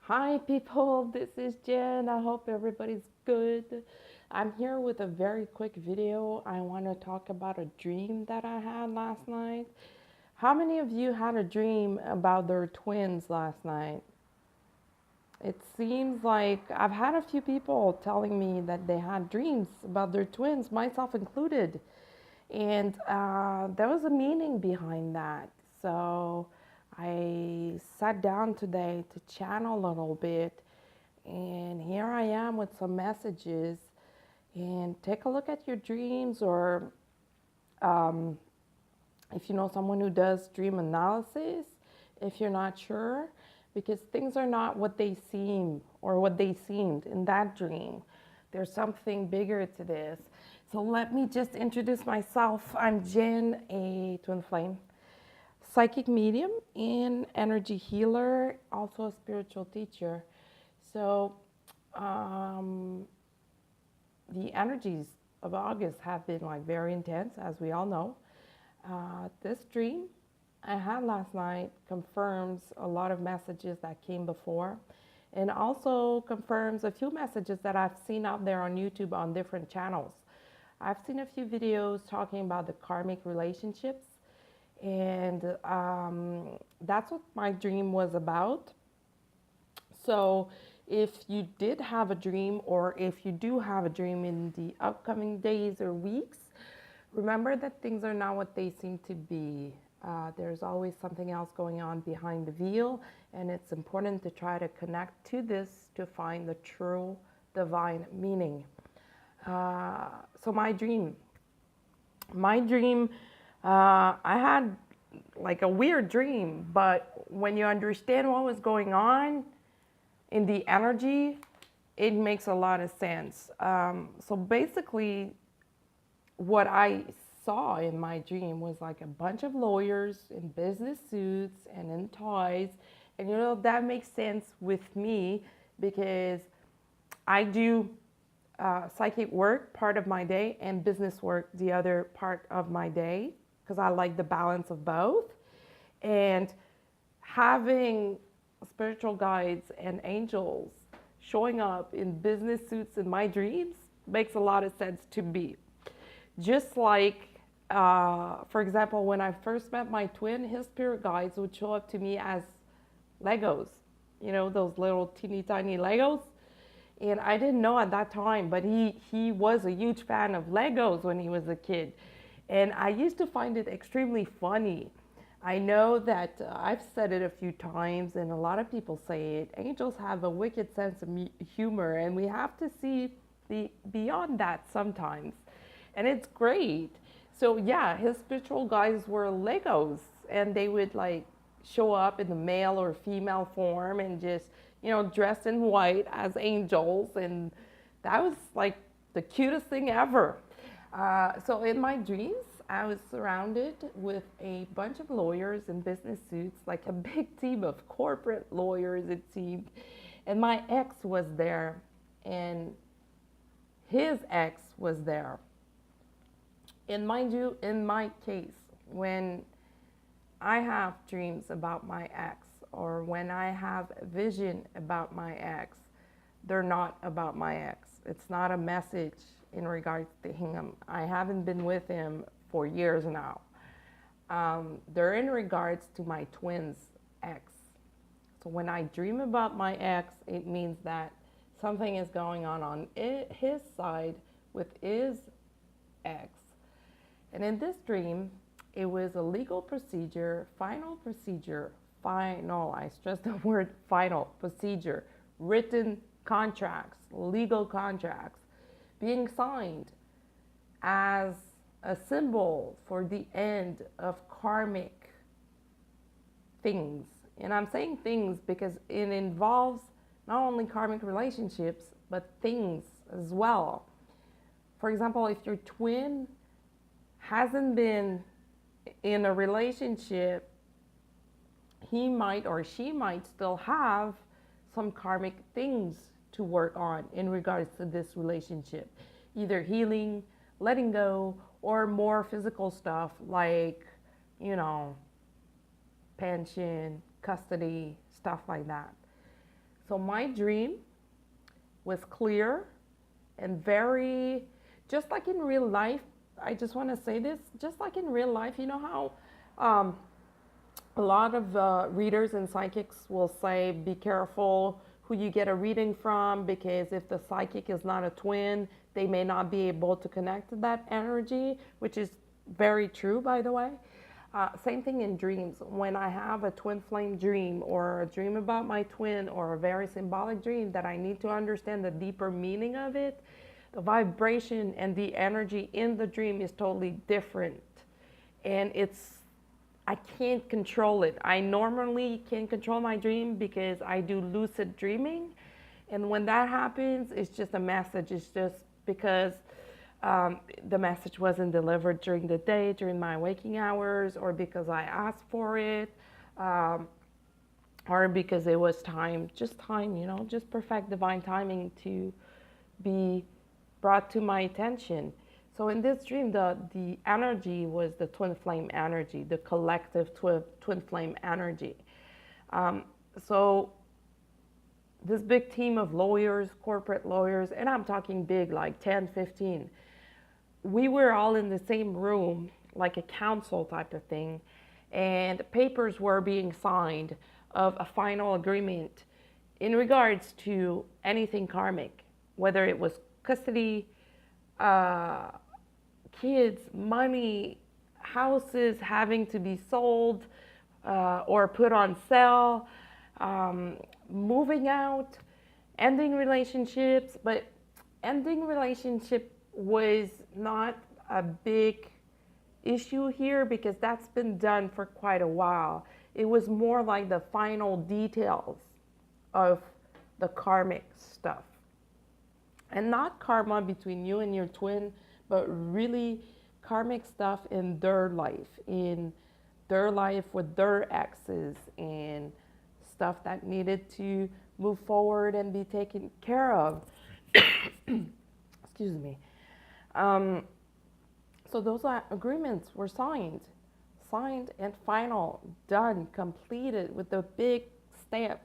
Hi people, this is Jen. I hope everybody's good. I'm here with a very quick video. I want to talk about a dream that I had last night. How many of you had a dream about their twins last night? It seems like I've had a few people telling me that they had dreams about their twins, myself included. And there was a meaning behind that. So I sat down today to channel a little bit. And here I am with some messages. And take a look at your dreams, or um, if you know someone who does dream analysis, if you're not sure, because things are not what they seem or what they seemed in that dream. There's something bigger to this. So let me just introduce myself. I'm Jen, a twin flame, psychic medium and energy healer, also a spiritual teacher. So um, the energies of August have been like very intense, as we all know. This dream I had last night confirms a lot of messages that came before, and also confirms a few messages that I've seen out there on YouTube on different channels. I've seen a few videos talking about the karmic relationships, and that's what my dream was about. So, if you did have a dream, or if you do have a dream in the upcoming days or weeks, remember that things are not what they seem to be. There's always something else going on behind the veil, and it's important to try to connect to this to find the true divine meaning. So, my dream, I had like a weird dream, but when you understand what was going on in the energy, it makes a lot of sense. So basically, what I saw in my dream was like a bunch of lawyers in business suits and in ties. And that makes sense with me because I do psychic work part of my day and business work the other part of my day, because I like the balance of both. And having spiritual guides and angels showing up in business suits in my dreams makes a lot of sense to me. Just like, for example, when I first met my twin, his spirit guides would show up to me as Legos, those little teeny tiny Legos. And I didn't know at that time, but he was a huge fan of Legos when he was a kid. And I used to find it extremely funny. I know that I've said it a few times, and a lot of people say it. Angels have a wicked sense of humor, and we have to see beyond that sometimes. And it's great. So, yeah, his spiritual guides were Legos, and they would like show up in the male or female form and just, dressed in white as angels. And that was like the cutest thing ever. So in my dreams, I was surrounded with a bunch of lawyers in business suits, like a big team of corporate lawyers, it seemed. And my ex was there, and his ex was there. And mind you, in my case, when I have dreams about my ex, or when I have a vision about my ex, they're not about my ex. It's not a message in regards to him. I haven't been with him for years now. They're in regards to my twin's ex. So when I dream about my ex, it means that something is going on his side with his ex. And in this dream, it was a legal procedure, final, I stress the word final procedure, written contracts, legal contracts being signed as a symbol for the end of karmic things. And I'm saying things because it involves not only karmic relationships, but things as well. For example, if your twin hasn't been in a relationship, he might or she might still have some karmic things to work on in regards to this relationship. Either healing, letting go, or more physical stuff like, pension, custody, stuff like that. So my dream was clear and very, just like in real life. I just want to say this, just like in real life, you know how a lot of readers and psychics will say, be careful who you get a reading from, because if the psychic is not a twin, they may not be able to connect to that energy, which is very true, by the way. Same thing in dreams. When I have a twin flame dream or a dream about my twin or a very symbolic dream that I need to understand the deeper meaning of it, the vibration and the energy in the dream is totally different. And I can't control it. I normally can't control my dream because I do lucid dreaming. And when that happens, it's just a message. It's just because the message wasn't delivered during the day, during my waking hours, or because I asked for it, or because it was time, just time, just perfect divine timing to be brought to my attention. So in this dream, the energy was the twin flame energy, the collective twin flame energy. So this big team of lawyers, corporate lawyers, and I'm talking big, like 10, 15, we were all in the same room, like a council type of thing, and papers were being signed of a final agreement in regards to anything karmic, whether it was custody, kids, money, houses having to be sold or put on sale, moving out, ending relationships. But ending relationship was not a big issue here because that's been done for quite a while. It was more like the final details of the karmic stuff. And not karma between you and your twin, but really karmic stuff in their life with their exes, and stuff that needed to move forward and be taken care of. Excuse me. So those agreements were signed and final, done, completed with the big stamp,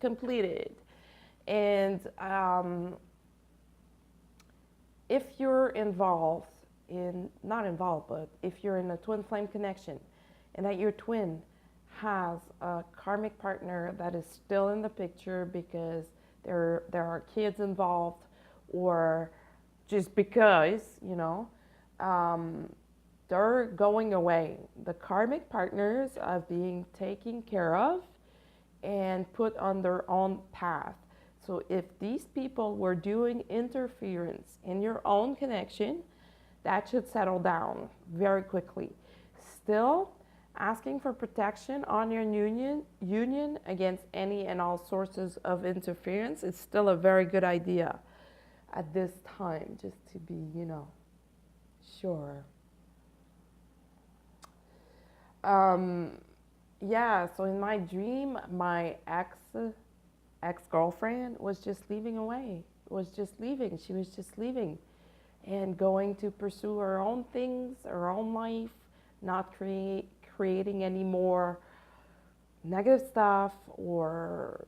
completed. And if you're involved not involved, but if you're in a twin flame connection and that your twin has a karmic partner that is still in the picture because there are kids involved, or just because, they're going away. The karmic partners are being taken care of and put on their own path. So if these people were doing interference in your own connection, that should settle down very quickly. Still, asking for protection on your union against any and all sources of interference is still a very good idea at this time, just to be, sure. Yeah, so in my dream, my ex-girlfriend was just leaving away, She was just leaving and going to pursue her own things, her own life, not creating any more negative stuff or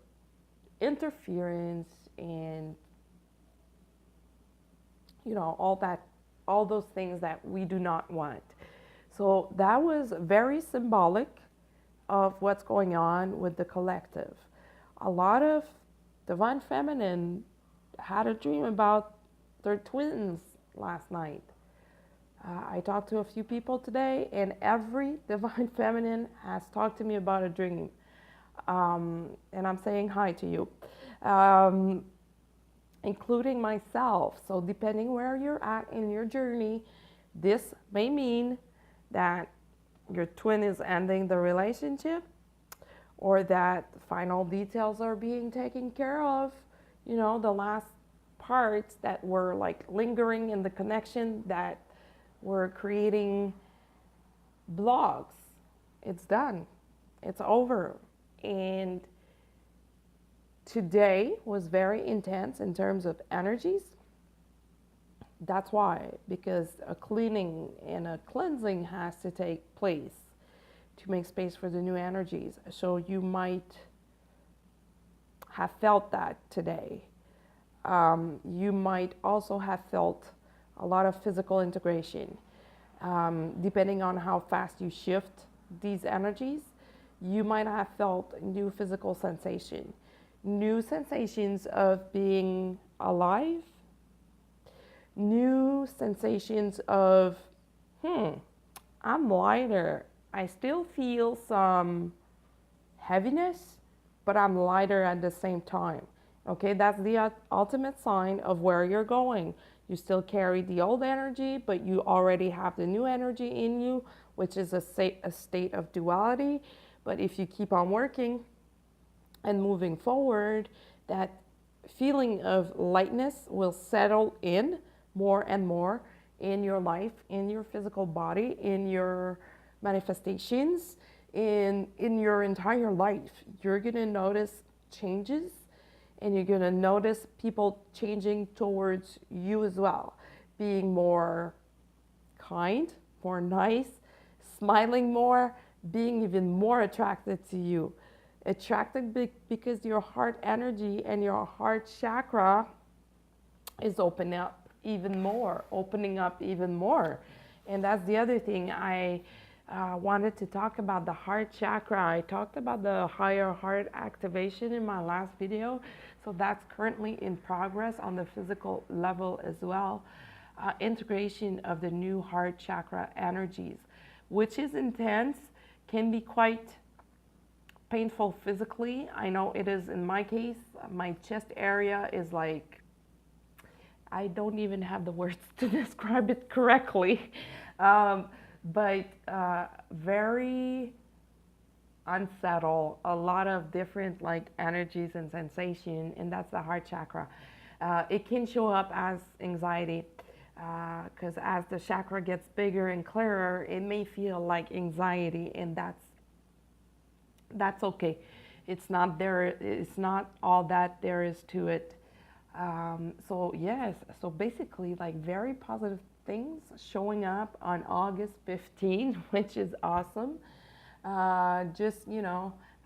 interference and, all those things that we do not want. So that was very symbolic of what's going on with the collective. A lot of divine feminine had a dream about their twins last night. I talked to a few people today, and every divine feminine has talked to me about a dream. And I'm saying hi to you, including myself. So depending where you're at in your journey, this may mean that your twin is ending the relationship, or that final details are being taken care of, the last parts that were like lingering in the connection that were creating blocks. It's done. It's over. And today was very intense in terms of energies. That's why, because a cleaning and a cleansing has to take place to make space for the new energies. So you might have felt that today. You might also have felt a lot of physical integration. Depending on how fast you shift these energies, you might have felt new physical sensation, new sensations of being alive, new sensations of, I'm lighter. I still feel some heaviness, but I'm lighter at the same time. Okay, that's the ultimate sign of where you're going. You still carry the old energy, but you already have the new energy in you, which is a state of duality. But if you keep on working and moving forward, that feeling of lightness will settle in more and more in your life, in your physical body, in your manifestations, in your entire life. You're going to notice changes, and you're going to notice people changing towards you as well, being more kind, more nice, smiling more, being even more attracted to you. Attracted because your heart energy and your heart chakra is opening up even more. And that's the other thing I wanted to talk about, the heart chakra. I talked about the higher heart activation in my last video. So that's currently in progress on the physical level as well. Integration of the new heart chakra energies, which is intense, can be quite painful physically. I know it is in my case. My chest area is like, I don't even have the words to describe it correctly. But very unsettled, a lot of different like energies and sensation, and that's the heart chakra. It can show up as anxiety, because as the chakra gets bigger and clearer, it may feel like anxiety, and that's okay. It's not there. It's not all that there is to it. So yes, so basically like very positive things showing up on August 15, which is awesome. Just,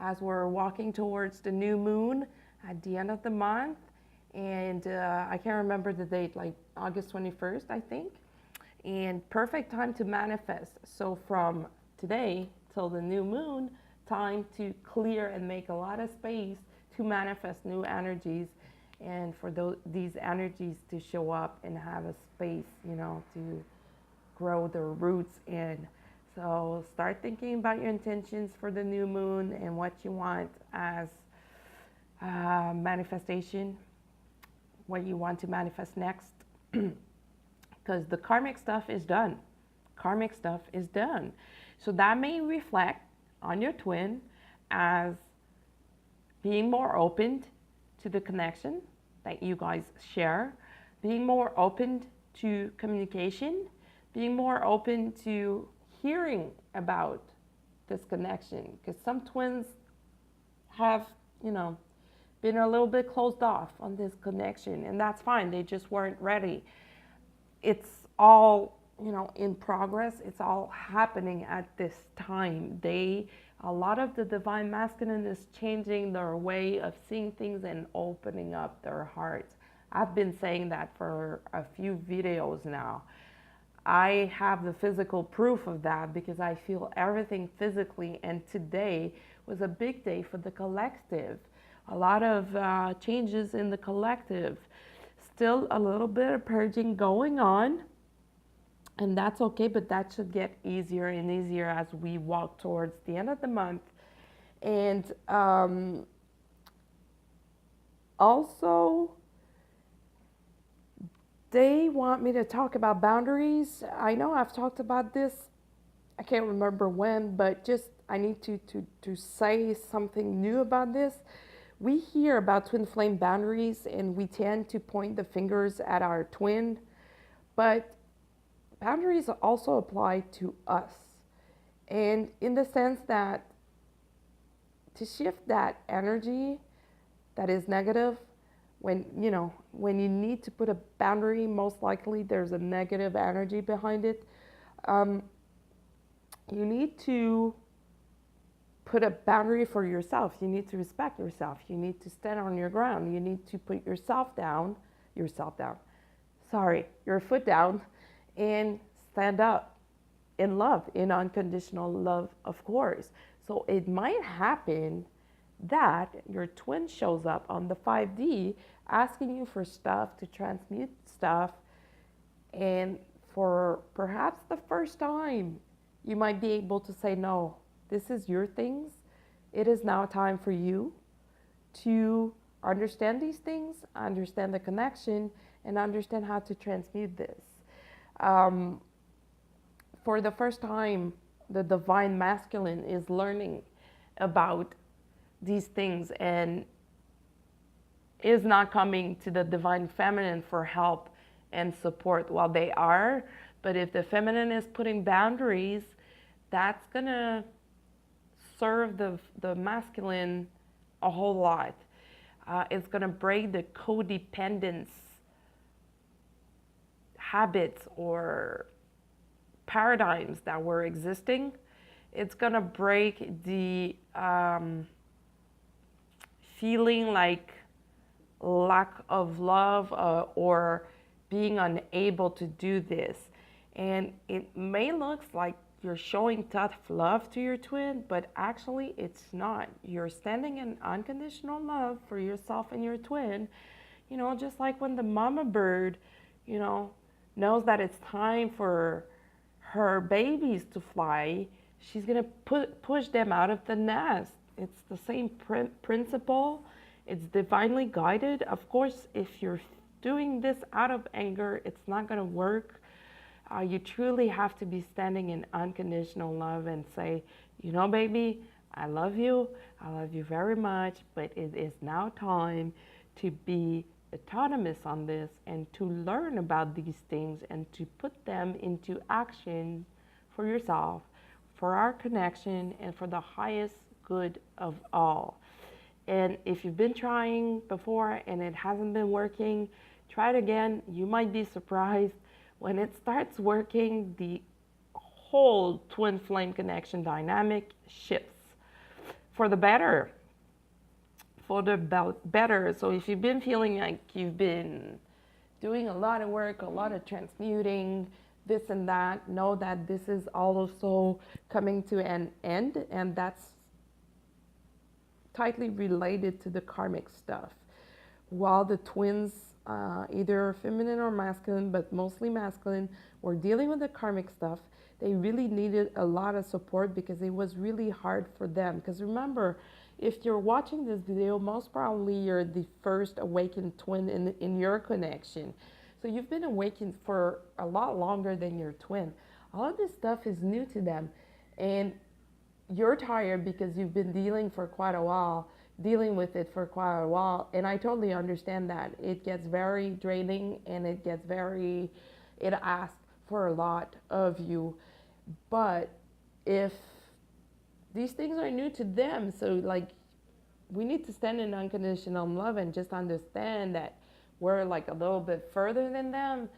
as we're walking towards the new moon at the end of the month, and I can't remember the date, like August 21st, I think, and perfect time to manifest. So from today till the new moon, time to clear and make a lot of space to manifest new energies, and for these energies to show up and have a space, to grow their roots in. So start thinking about your intentions for the new moon and what you want as manifestation, what you want to manifest next, because the karmic stuff is done. Karmic stuff is done. So that may reflect on your twin as being more open to the connection that you guys share, being more open to communication, being more open to hearing about this connection, because some twins have, been a little bit closed off on this connection, and that's fine. They just weren't ready. It's all, in progress. It's all happening at this time. A lot of the divine masculine is changing their way of seeing things and opening up their hearts. I've been saying that for a few videos now. I have the physical proof of that because I feel everything physically, and today was a big day for the collective. A lot of changes in the collective. Still a little bit of purging going on, and that's okay, but that should get easier and easier as we walk towards the end of the month. And also, they want me to talk about boundaries. I know I've talked about this, I can't remember when, but just I need to say something new about this. We hear about twin flame boundaries, and we tend to point the fingers at our twin, but boundaries also apply to us. And in the sense that to shift that energy that is negative, when you need to put a boundary, most likely there's a negative energy behind it. You need to put a boundary for yourself. You need to respect yourself. You need to stand on your ground. You need to put yourself down, your foot down, and stand up in love, in unconditional love, of course. So it might happen that your twin shows up on the 5D asking you for stuff, to transmute stuff, and for perhaps the first time, you might be able to say, no, this is your things. It is now time for you to understand these things, understand the connection, and understand how to transmute this. For the first time, the divine masculine is learning about these things and is not coming to the divine feminine for help and support. While they are, but if the feminine is putting boundaries, that's gonna serve the masculine a whole lot. It's gonna break the codependence habits or paradigms that were existing. It's gonna break the feeling like lack of love or being unable to do this. And it may look like you're showing tough love to your twin, but actually it's not. You're standing in unconditional love for yourself and your twin. You know, just like when the mama bird, you know, knows that it's time for her babies to fly, she's gonna push them out of the nest. It's the same principle. It's divinely guided. Of course, if you're doing this out of anger, it's not gonna work. You truly have to be standing in unconditional love and say, you know, baby, I love you very much, but it is now time to be autonomous on this and to learn about these things and to put them into action for yourself, for our connection, and for the highest good of all. And if you've been trying before and it hasn't been working, try it again. You might be surprised. When it starts working, the whole twin flame connection dynamic shifts for the better. For the better. So if you've been feeling like you've been doing a lot of work, a lot of transmuting, this and that, know that this is also coming to an end, and that's tightly related to the karmic stuff. While the twins, either feminine or masculine, but mostly masculine, were dealing with the karmic stuff, they really needed a lot of support because it was really hard for them. Because remember, if you're watching this video, most probably you're the first awakened twin in your connection. So you've been awakened for a lot longer than your twin. All of this stuff is new to them. And you're tired because you've been dealing with it for quite a while. And I totally understand that. It gets very draining and it asks for a lot of you. But if these things are new to them, so like we need to stand in unconditional love and just understand that we're like a little bit further than them.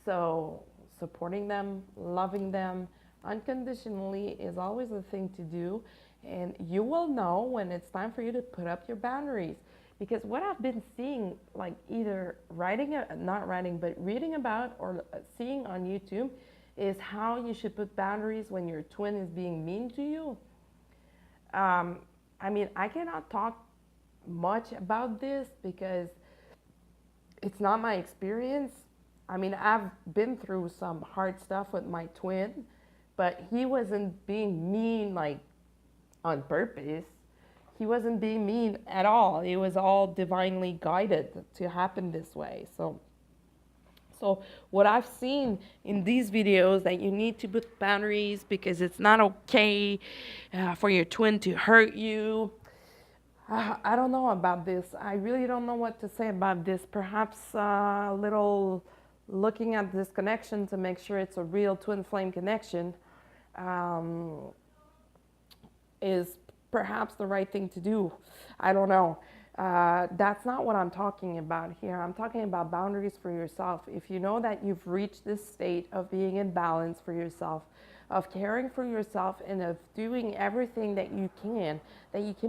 So supporting them, loving them unconditionally is always the thing to do. And you will know when it's time for you to put up your boundaries. Because what I've been seeing, like either reading about or seeing on YouTube, is how you should put boundaries when your twin is being mean to you. I mean, I cannot talk much about this because it's not my experience. I mean, I've been through some hard stuff with my twin, but he wasn't being mean like on purpose. He wasn't being mean at all. It was all divinely guided to happen this way. So what I've seen in these videos, that you need to put boundaries because it's not okay for your twin to hurt you. I don't know about this. I really don't know what to say about this. Perhaps a little looking at this connection to make sure it's a real twin flame connection is perhaps the right thing to do. I don't know. That's not what I'm talking about here. I'm talking about boundaries for yourself. If you know that you've reached this state of being in balance for yourself, of caring for yourself and of doing everything that you can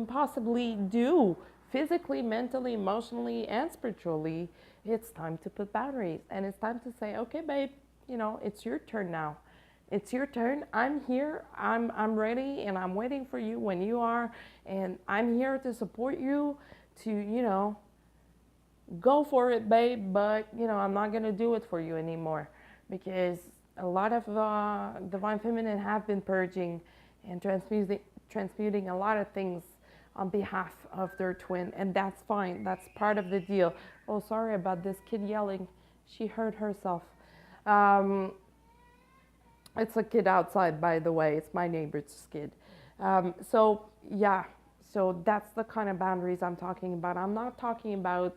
possibly do physically, mentally, emotionally, and spiritually, it's time to put boundaries. And it's time to say, okay, babe, it's your turn now. It's your turn. I'm here. I'm ready, and I'm waiting for you when you are. And I'm here to support you to, go for it, babe. But, I'm not going to do it for you anymore, because a lot of divine feminine have been purging and transmuting a lot of things on behalf of their twin, and that's fine. That's part of the deal. Oh, sorry about this kid yelling. She hurt herself. It's a kid outside, by the way. It's my neighbor's kid. Yeah, so that's the kind of boundaries I'm talking about. I'm not talking about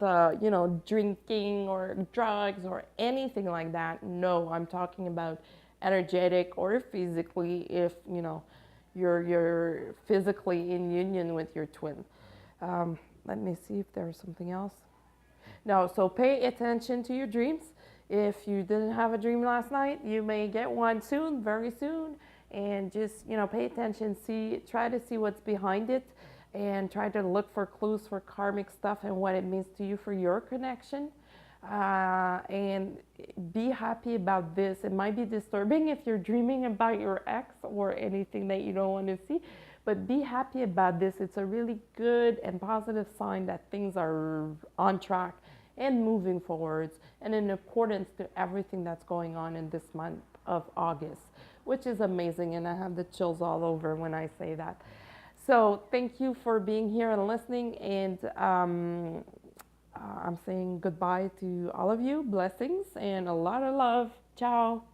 the, drinking or drugs or anything like that. No, I'm talking about energetic or physically, if, you're physically in union with your twin. Let me see if there's something else. No, so pay attention to your dreams. If you didn't have a dream last night, you may get one soon, very soon. And just, pay attention, try to see what's behind it, and try to look for clues for karmic stuff and what it means to you for your connection. And be happy about this. It might be disturbing if you're dreaming about your ex or anything that you don't want to see, but be happy about this. It's a really good and positive sign that things are on track and moving forwards and in accordance to everything that's going on in this month of August, which is amazing. And I have the chills all over when I say that. So thank you for being here and listening. And I'm saying goodbye to all of you. Blessings and a lot of love. Ciao.